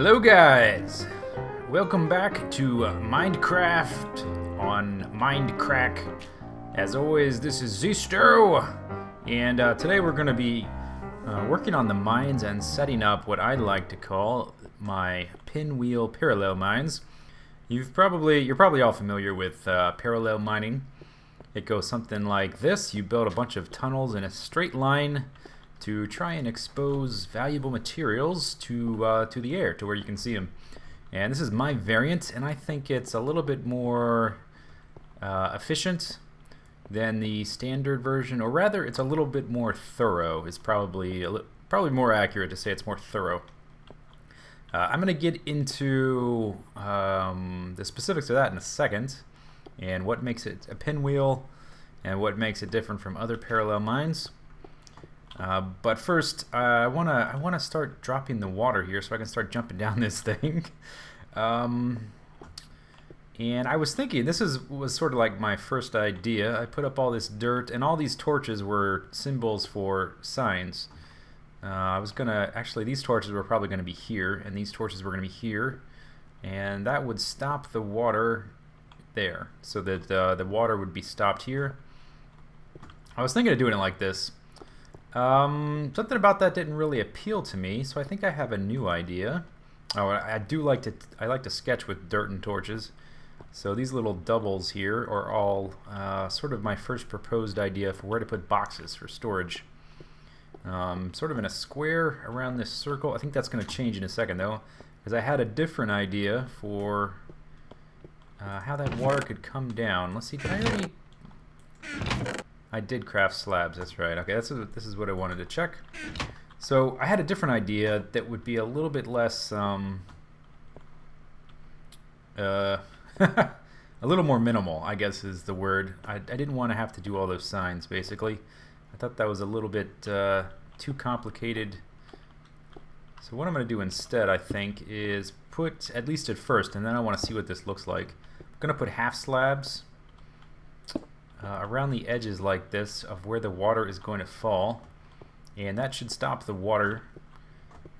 Hello guys! Welcome back to Mindcraft on Mindcrack. As always, this is Zisteau, and today we're going to be working on the mines and setting up what I like to call my pinwheel parallel mines. You're probably all familiar with parallel mining. It goes something like this. You build a bunch of tunnels in a straight line to try and expose valuable materials to the air, to where you can see them. And this is my variant, and I think it's a little bit more efficient than the standard version, or rather, it's a little bit more thorough. It's probably more accurate to say it's more thorough. I'm going to get into the specifics of that in a second, and what makes it a pinwheel, and what makes it different from other parallel mines. But first, I wanna start dropping the water here so I can start jumping down this thing. And I was thinking, was sort of like my first idea. I put up all this dirt, and all these torches were symbols for signs. Actually, these torches were probably gonna be here, and these torches were gonna be here, and that would stop the water there, so that the water would be stopped here. I was thinking of doing it like this. Something about that didn't really appeal to me, so I think I have a new idea. Oh, I like to sketch with dirt and torches. So these little doubles here are all sort of my first proposed idea for where to put boxes for storage. Sort of in a square around this circle. I think that's going to change in a second though, because I had a different idea for how that water could come down. Let's see, did I already... I did craft slabs, that's right. Okay, this is what I wanted to check. So I had a different idea that would be a little bit less, a little more minimal, I guess is the word. I didn't want to have to do all those signs, basically. I thought that was a little bit too complicated. So what I'm going to do instead, I think, is put, at least at first, and then I want to see what this looks like. I'm going to put half slabs around the edges like this of where the water is going to fall, and that should stop the water,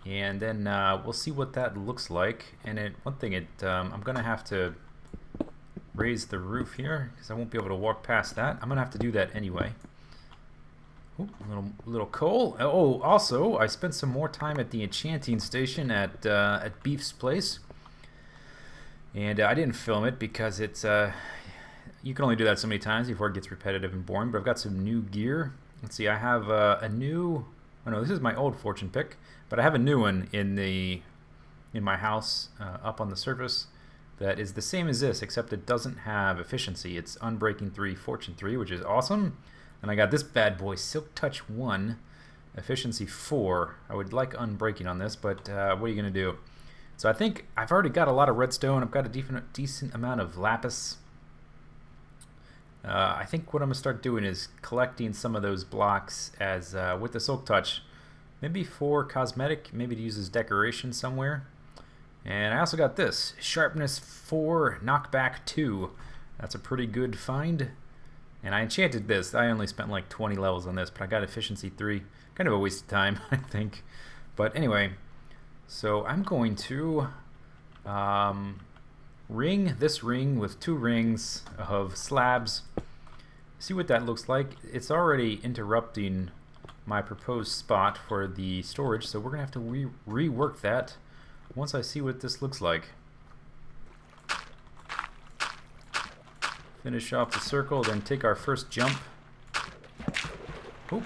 and then we'll see what that looks like. And I'm gonna have to raise the roof here because I won't be able to walk past that. I'm gonna have to do that anyway. Ooh, a little coal. Oh, also I spent some more time at the enchanting station at Beef's place, and I didn't film it because it's you can only do that so many times before it gets repetitive and boring, but I've got some new gear. Let's see, I have a new... Oh no, this is my old fortune pick, but I have a new one in my house up on the surface that is the same as this, except it doesn't have efficiency. It's Unbreaking 3, Fortune 3, which is awesome. And I got this bad boy, Silk Touch 1, Efficiency 4. I would like Unbreaking on this, but what are you going to do? So I think I've already got a lot of redstone. I've got a decent amount of lapis. I think what I'm going to start doing is collecting some of those blocks as with the Silk Touch, maybe for cosmetic, maybe to use as decoration somewhere. And I also got this, Sharpness 4, Knockback 2. That's a pretty good find. And I enchanted this. I only spent like 20 levels on this, but I got Efficiency 3. Kind of a waste of time, I think. But anyway, so I'm going to ring this ring with 2 rings of slabs. See what that looks like. It's already interrupting my proposed spot for the storage, so we're gonna have to rework that once I see what this looks like. Finish off the circle, then take our first jump. Oop.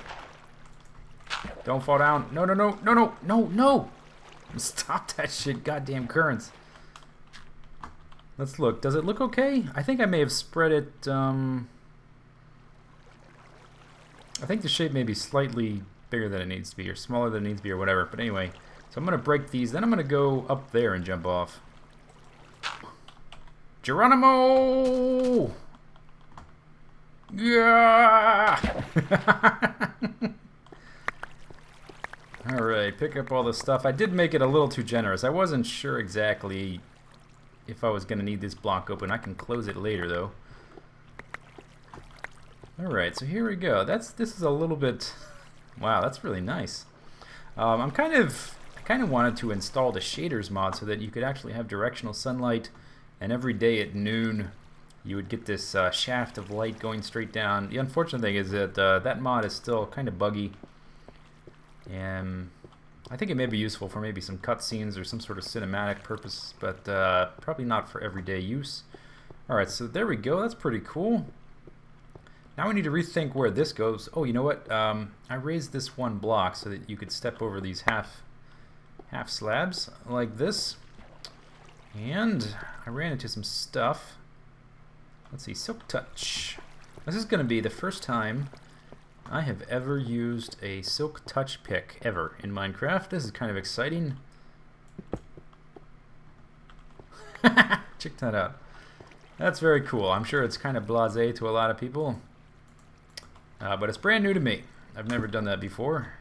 Don't fall down. No, no, no, no, no, no, no! Stop that shit, goddamn currents. Let's look. Does it look okay? I think I may have spread it. I think the shape may be slightly bigger than it needs to be, or smaller than it needs to be, or whatever. But anyway, so I'm going to break these. Then I'm going to go up there and jump off. Geronimo! Yeah! Alright, pick up all the stuff. I did make it a little too generous. I wasn't sure exactly if I was going to need this block open. I can close it later though. Alright, so here we go. This is a little bit... Wow, that's really nice. I'm kind of kind of wanted to install the shaders mod so that you could actually have directional sunlight, and every day at noon you would get this shaft of light going straight down. The unfortunate thing is that that mod is still kind of buggy, and I think it may be useful for maybe some cutscenes or some sort of cinematic purpose, but probably not for everyday use. Alright, so there we go. That's pretty cool. Now we need to rethink where this goes. Oh, you know what? I raised this one block so that you could step over these half slabs like this. And I ran into some stuff. Let's see, Silk Touch. This is going to be the first time I have ever used a Silk Touch pick ever in Minecraft. This is kind of exciting. Check that out. That's very cool. I'm sure it's kind of blasé to a lot of people. But it's brand new to me. I've never done that before.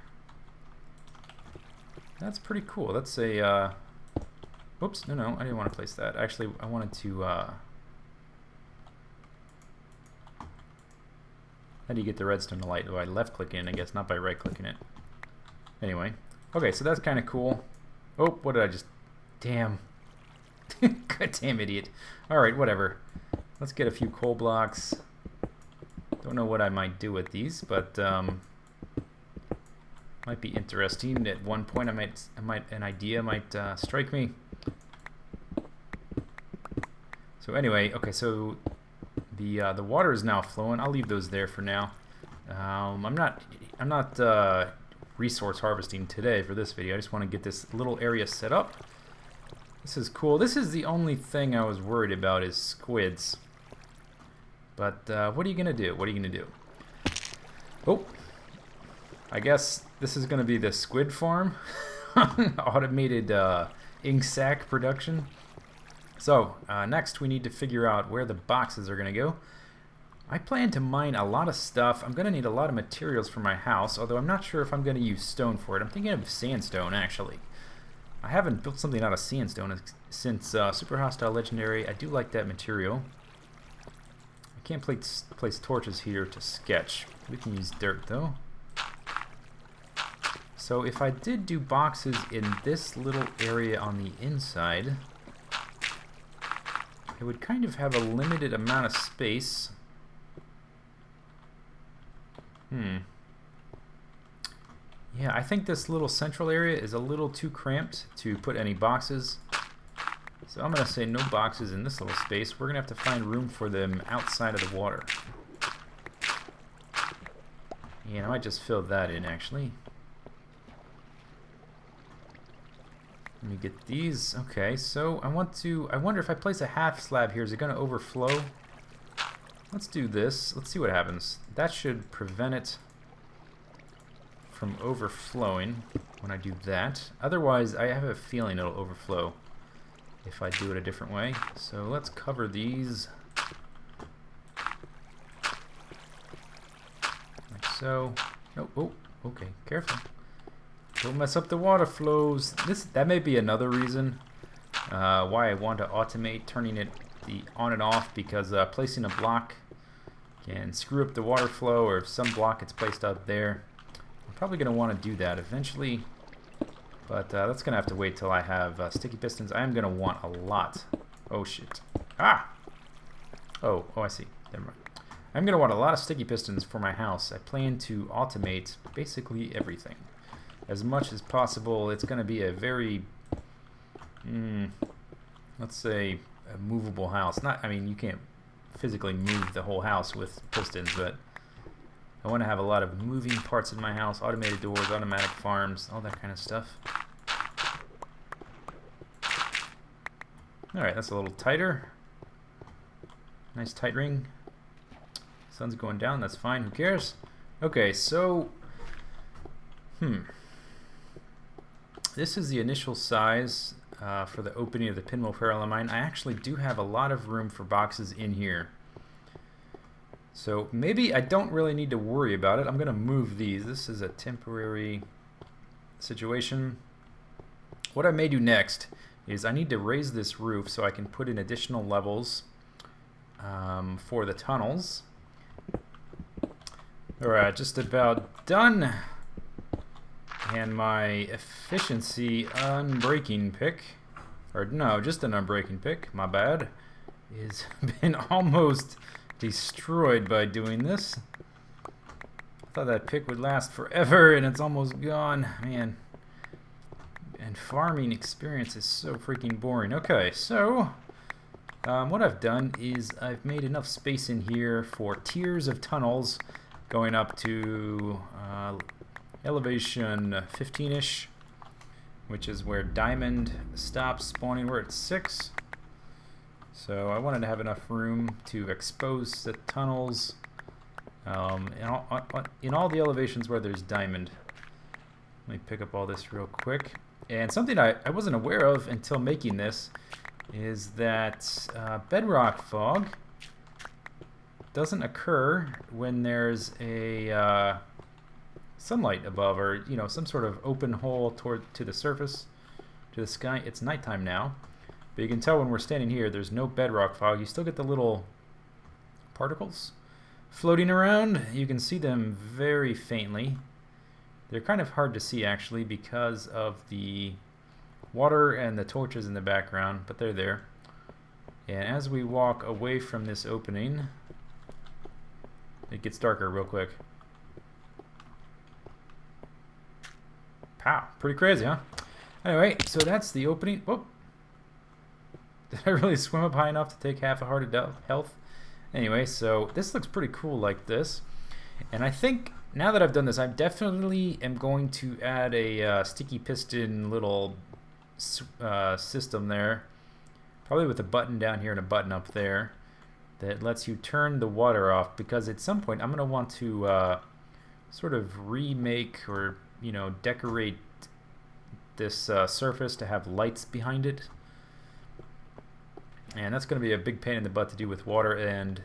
That's pretty cool. That's a... Oops, no, I didn't want to place that. Actually, I wanted to... How do you get the redstone to light? By left-clicking, I guess, not by right-clicking it. Anyway. Okay, so that's kind of cool. Oh, what did I just... Damn. Goddamn idiot. Alright, whatever. Let's get a few coal blocks. Don't know what I might do with these, but might be interesting. At one point, an idea might strike me. So anyway, okay, so the water is now flowing. I'll leave those there for now. I'm not resource harvesting today for this video. I just want to get this little area set up. This is cool. This is the only thing I was worried about is squids. But what are you gonna do? What are you gonna do? Oh, I guess this is gonna be the squid farm. Automated ink sac production. So next we need to figure out where the boxes are gonna go. I plan to mine a lot of stuff. I'm gonna need a lot of materials for my house, although I'm not sure if I'm gonna use stone for it. I'm thinking of sandstone actually. I haven't built something out of sandstone since Super Hostile Legendary. I do like that material. I can't place torches here to sketch. We can use dirt though. So if I did do boxes in this little area on the inside, it would kind of have a limited amount of space. Yeah, I think this little central area is a little too cramped to put any boxes. So I'm going to say no boxes in this little space. We're going to have to find room for them outside of the water. Yeah, I might just fill that in actually. Let me get these. Okay, so I wonder if I place a half slab here, is it going to overflow? Let's do this. Let's see what happens. That should prevent it from overflowing when I do that. Otherwise, I have a feeling it'll overflow if I do it a different way. So let's cover these like so. Oh, okay, careful. Don't mess up the water flows. That may be another reason why I want to automate turning it on and off, because placing a block can screw up the water flow, or if some block gets placed out there. I'm probably going to want to do that eventually, but that's going to have to wait till I have sticky pistons. I am going to want a lot. Oh shit. Ah! Oh, I see. Never mind. I'm going to want a lot of sticky pistons for my house. I plan to automate basically everything as much as possible. It's going to be a very, let's say, a movable house. I mean, you can't physically move the whole house with pistons, but I want to have a lot of moving parts in my house, automated doors, automatic farms, all that kind of stuff. Alright, that's a little tighter. Nice tight ring. Sun's going down, that's fine, who cares? Okay, so this is the initial size for the opening of the Pinwheel parallel mine. I actually do have a lot of room for boxes in here. So maybe I don't really need to worry about it. I'm going to move these. This is a temporary situation. What I may do next is I need to raise this roof so I can put in additional levels for the tunnels. Alright, just about done. And my efficiency unbreaking pick, or no, just an unbreaking pick, my bad, is been almost destroyed by doing this. I thought that pick would last forever and it's almost gone, man. And farming experience is so freaking boring. Okay, so what I've done is I've made enough space in here for tiers of tunnels going up to elevation 15-ish, which is where diamond stops spawning. We're at 6. So I wanted to have enough room to expose the tunnels in all the elevations where there's diamond. Let me pick up all this real quick. And something I wasn't aware of until making this is that bedrock fog doesn't occur when there's a sunlight above, or some sort of open hole to the surface, to the sky. It's nighttime now, but you can tell when we're standing here there's no bedrock fog. You still get the little particles floating around. You can see them very faintly. They're kind of hard to see actually because of the water and the torches in the background, but they're there. And as we walk away from this opening, it gets darker real quick. Pow, pretty crazy, huh? Anyway, so that's the opening. Whoop. Did I really swim up high enough to take half a heart of health? Anyway, so this looks pretty cool like this. And I think now that I've done this, I definitely am going to add a sticky piston little system there. Probably with a button down here and a button up there that lets you turn the water off, because at some point I'm going to want to sort of remake or decorate this surface to have lights behind it, and that's going to be a big pain in the butt to do with water. And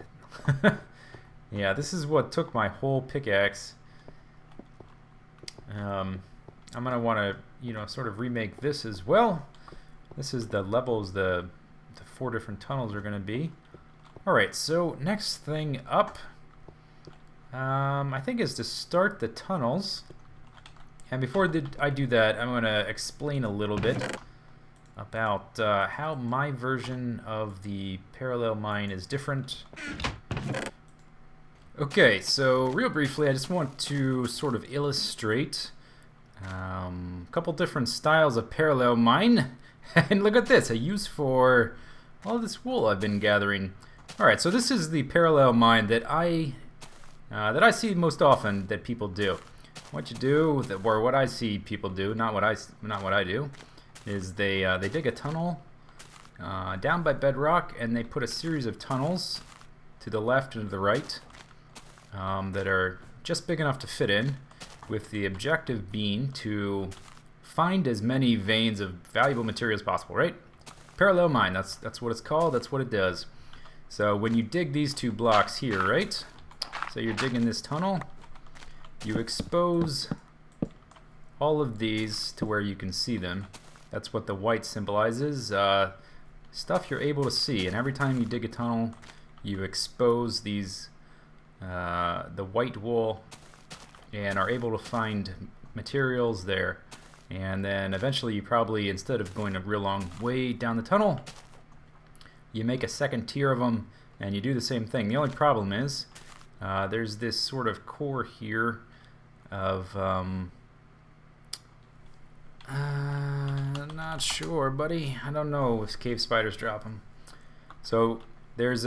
yeah, this is what took my whole pickaxe. I'm going to want to sort of remake this as well. This is the levels the 4 different tunnels are going to be. Alright, so next thing up I think is to start the tunnels. And before I do that, I'm going to explain a little bit about how my version of the parallel mine is different. Okay, so real briefly, I just want to sort of illustrate a couple different styles of parallel mine. And look at this, a use for all this wool I've been gathering. Alright, so this is the parallel mine that I see most often that people do. What you do, or what I see people do, not what I do, is they dig a tunnel down by bedrock, and they put a series of tunnels to the left and to the right that are just big enough to fit in, with the objective being to find as many veins of valuable material as possible, right? Parallel mine, that's what it's called, that's what it does. So when you dig these 2 blocks here, right? So you're digging this tunnel, you expose all of these to where you can see them. That's what the white symbolizes, stuff you're able to see. And every time you dig a tunnel, you expose these, the white wool, and are able to find materials there. And then eventually you probably, instead of going a real long way down the tunnel, you make a second tier of them, and you do the same thing. The only problem is there's this sort of core here of not sure, buddy. I don't know if cave spiders drop them. So there's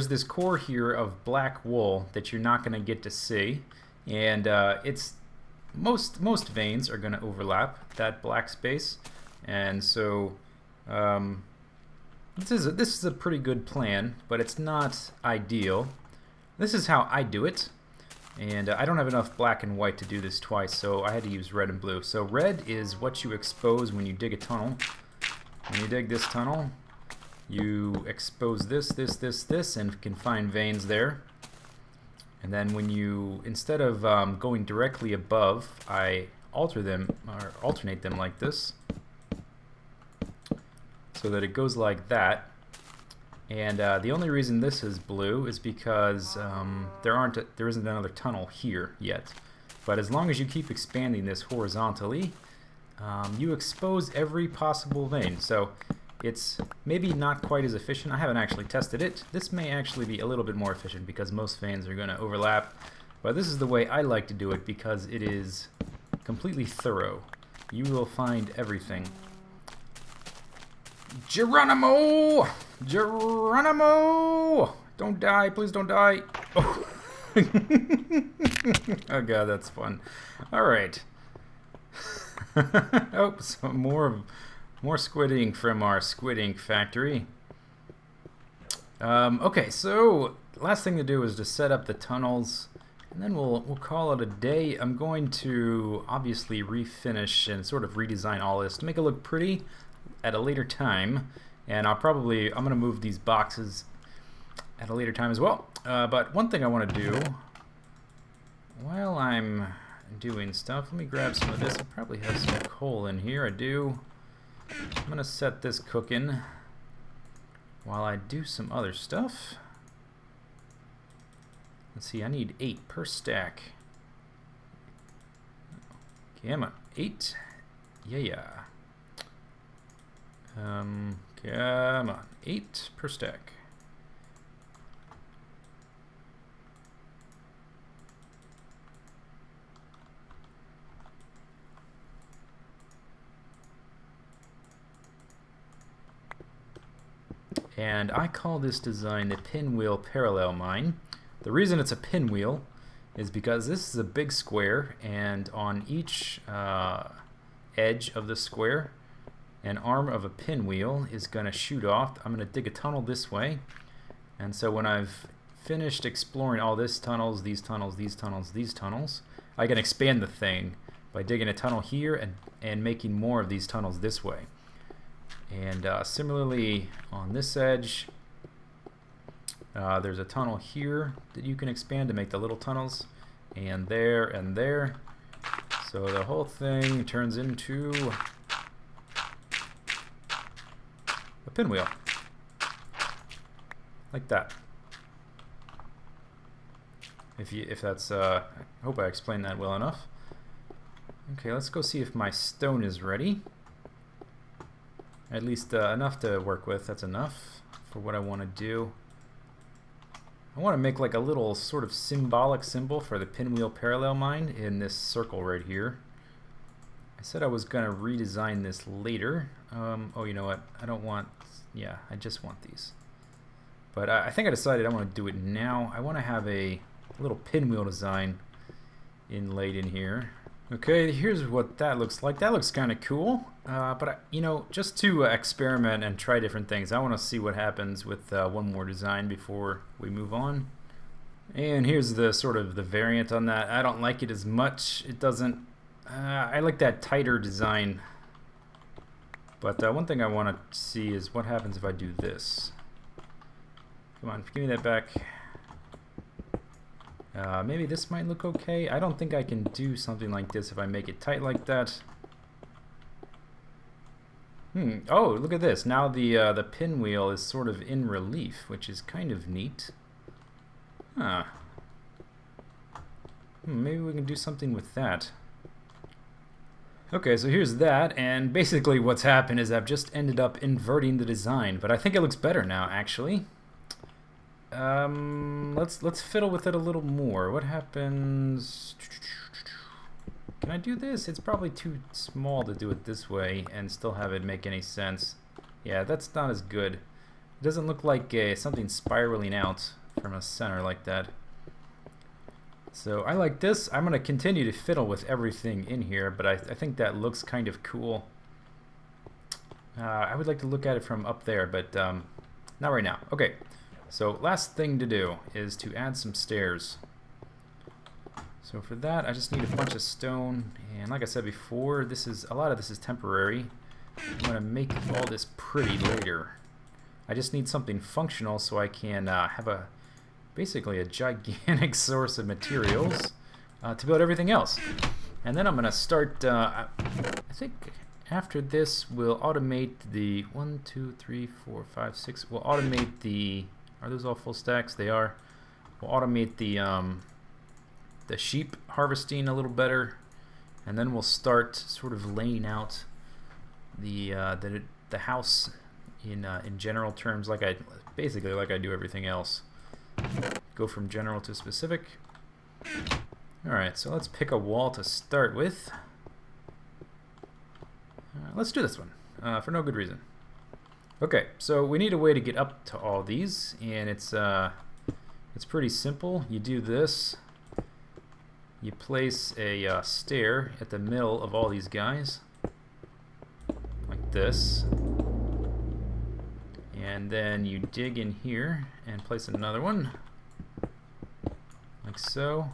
this core here of black wool that you're not going to get to see, and it's most veins are going to overlap that black space, and so this is a pretty good plan, but it's not ideal. This is how I do it, and I don't have enough black and white to do this twice, so I had to use red and blue. So red is what you expose when you dig a tunnel. When you dig this tunnel, you expose this, and can find veins there. And then when you, instead of going directly above, I alternate them like this, so that it goes like that. And the only reason this is blue is because there isn't another tunnel here yet. but as long as you keep expanding this horizontally, you expose every possible vein. So it's maybe not quite as efficient. I haven't actually tested it. This may actually be a little bit more efficient because most veins are going to overlap. But this is the way I like to do it because it is completely thorough. You will find everything. Geronimo! Geronimo! Don't die, please don't die. Oh, oh god, that's fun. Alright. Oh, so more squid ink from our squid ink factory. Okay, so last thing to do is to set up the tunnels, and then we'll call it a day. I'm going to obviously refinish and sort of redesign all this to make it look pretty at a later time, and I'm going to move these boxes at a later time as well. But one thing I want to do while I'm doing stuff, let me grab some of this. I probably have some coal in here. I do. I'm going to set this cooking while I do some other stuff. Let's see, I need 8 per stack. Come on, 8. Yeah. Come on, 8 per stack. And I call this design the Pinwheel parallel mine. The reason it's a pinwheel is because this is a big square, and on each edge of the square, an arm of a pinwheel is going to shoot off. I'm going to dig a tunnel this way, and so when I've finished exploring all these tunnels, these tunnels, these tunnels, these tunnels, I can expand the thing by digging a tunnel here and making more of these tunnels this way. And similarly on this edge, there's a tunnel here that you can expand to make the little tunnels, and there and there. So the whole thing turns into a pinwheel, like that. If that's I hope I explained that well enough. Okay, let's go see if my stone is ready. At least enough to work with. That's enough for what I want to do. I want to make like a little sort of symbolic symbol for the pinwheel parallel mine in this circle right here. I said I was going to redesign this later. Oh, you know what? I don't want... Yeah, I just want these. But I think I decided I want to do it now. I want to have a little pinwheel design inlaid in here. Okay, here's what that looks like. That looks kind of cool. But you know, just to experiment and try different things, I want to see what happens with one more design before we move on. And here's the sort of the variant on that. I don't like it as much. It doesn't... I like that tighter design. But one thing I want to see is what happens if I do this. Come on, give me that back. Maybe this might look okay. I don't think I can do something like this if I make it tight like that. Oh, look at this. Now the pinwheel is sort of in relief, which is kind of neat. Huh. Maybe we can do something with that. Okay, so here's that, and basically what's happened is I've just ended up inverting the design, but I think it looks better now, actually. Let's fiddle with it a little more. What happens? Can I do this? It's probably too small to do it this way and still have it make any sense. Yeah, that's not as good. It doesn't look like something spiraling out from a center like that. So I like this. I'm going to continue to fiddle with everything in here, but I think that looks kind of cool. I would like to look at it from up there, but not right now. Okay. So last thing to do is to add some stairs. So for that, I just need a bunch of stone, and like I said before, a lot of this is temporary. I'm going to make all this pretty later. I just need something functional so I can have basically a gigantic source of materials to build everything else. And then I'm going to start, I think after this we'll automate the 1, 2, 3, 4, 5, 6. We'll automate the... Are those all full stacks? They are. We'll automate the the sheep harvesting a little better, and then we'll start sort of laying out the house in general terms, basically like I do everything else. Go from general to specific. Alright, so let's pick a wall to start with. Let's do this one, for no good reason. Okay, so we need a way to get up to all these, and it's pretty simple. You do this. You place a stair at the middle of all these guys, like this. And then you dig in here and place another one, like so.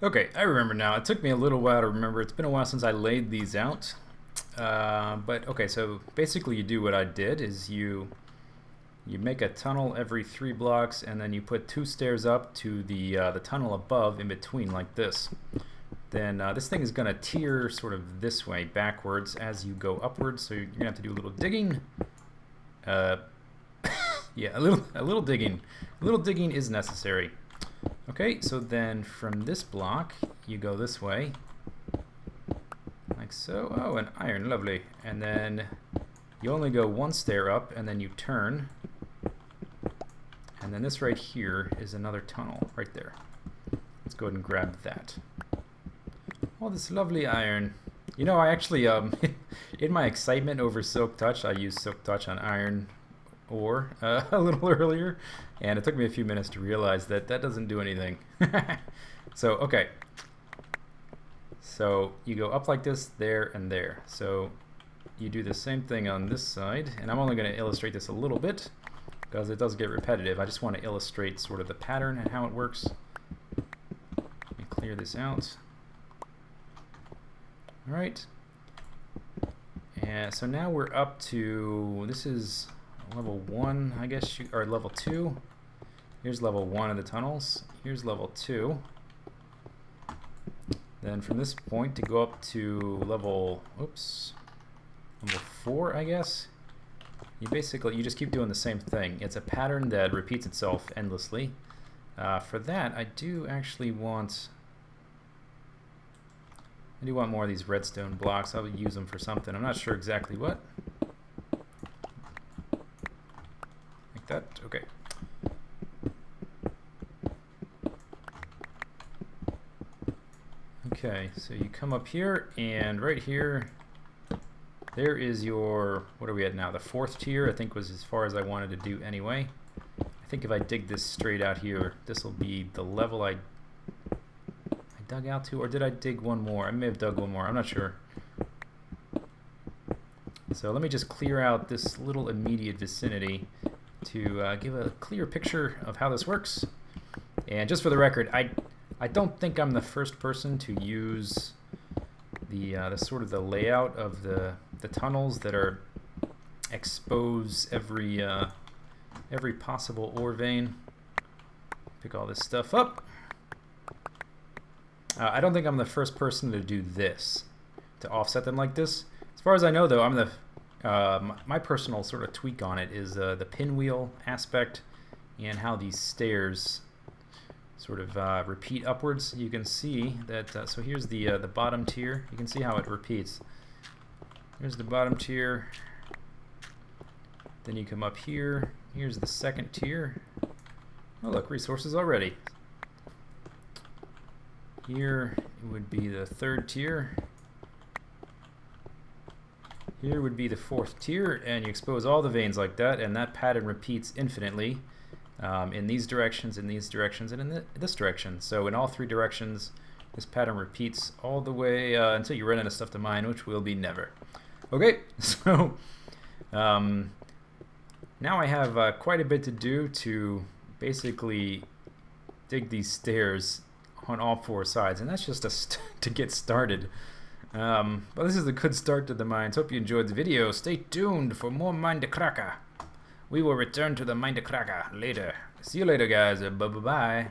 Okay, I remember now. It took me a little while to remember. It's been a while since I laid these out. But okay, so basically you do what I did is you make a tunnel every 3 blocks, and then you put 2 stairs up to the tunnel above in between, like this. Then this thing is going to tier sort of this way, backwards, as you go upwards. So you're going to have to do a little digging. Yeah, a little digging. A little digging is necessary. Okay, so then from this block, you go this way, like so. Oh, an iron, lovely. And then you only go 1 stair up, and then you turn. And then this right here is another tunnel, right there. Let's go ahead and grab that. Oh, this lovely iron. You know, I actually, in my excitement over Silk Touch, I used Silk Touch on iron ore a little earlier, and it took me a few minutes to realize that that doesn't do anything. So, okay. So, you go up like this, there, and there. So, you do the same thing on this side, and I'm only going to illustrate this a little bit, because it does get repetitive. I just want to illustrate sort of the pattern and how it works. Let me clear this out. Alright. And so now we're up to, this is level 1, I guess, or level 2. Here's level 1 of the tunnels. Here's level 2. Then from this point to go up to level, level 4, I guess. You just keep doing the same thing. It's a pattern that repeats itself endlessly. For that, I do actually want more of these redstone blocks. I'll use them for something. I'm not sure exactly what. Like that? Okay. Okay, so you come up here, and right here, there is your, what are we at now? The 4th tier, I think, was as far as I wanted to do anyway. I think if I dig this straight out here, this will be the level I dug out to, or did I dig one more? I may have dug one more, I'm not sure. So let me just clear out this little immediate vicinity to give a clear picture of how this works. And just for the record, I don't think I'm the first person to use the sort of the layout of the tunnels that are expose every possible ore vein. Pick all this stuff up. I don't think I'm the first person to do this, to offset them like this. As far as I know, though, I'm the my personal sort of tweak on it is the pinwheel aspect and how these stairs sort of repeat upwards. You can see that. So here's the bottom tier. You can see how it repeats. Here's the bottom tier. Then you come up here. Here's the 2nd tier. Oh, look, resources already. Here would be the 3rd tier. Here would be the 4th tier, and you expose all the veins like that, and that pattern repeats infinitely in these directions, in these directions, and in this direction. So in all 3 directions, this pattern repeats all the way until you run out of stuff to mine, which will be never. Okay, so now I have quite a bit to do to basically dig these stairs on all 4 sides, and that's just to get started. But this is a good start to the mines. Hope you enjoyed the video. Stay tuned for more Mindcrack. We will return to the Mindcrack later. See you later, guys. Bye-bye.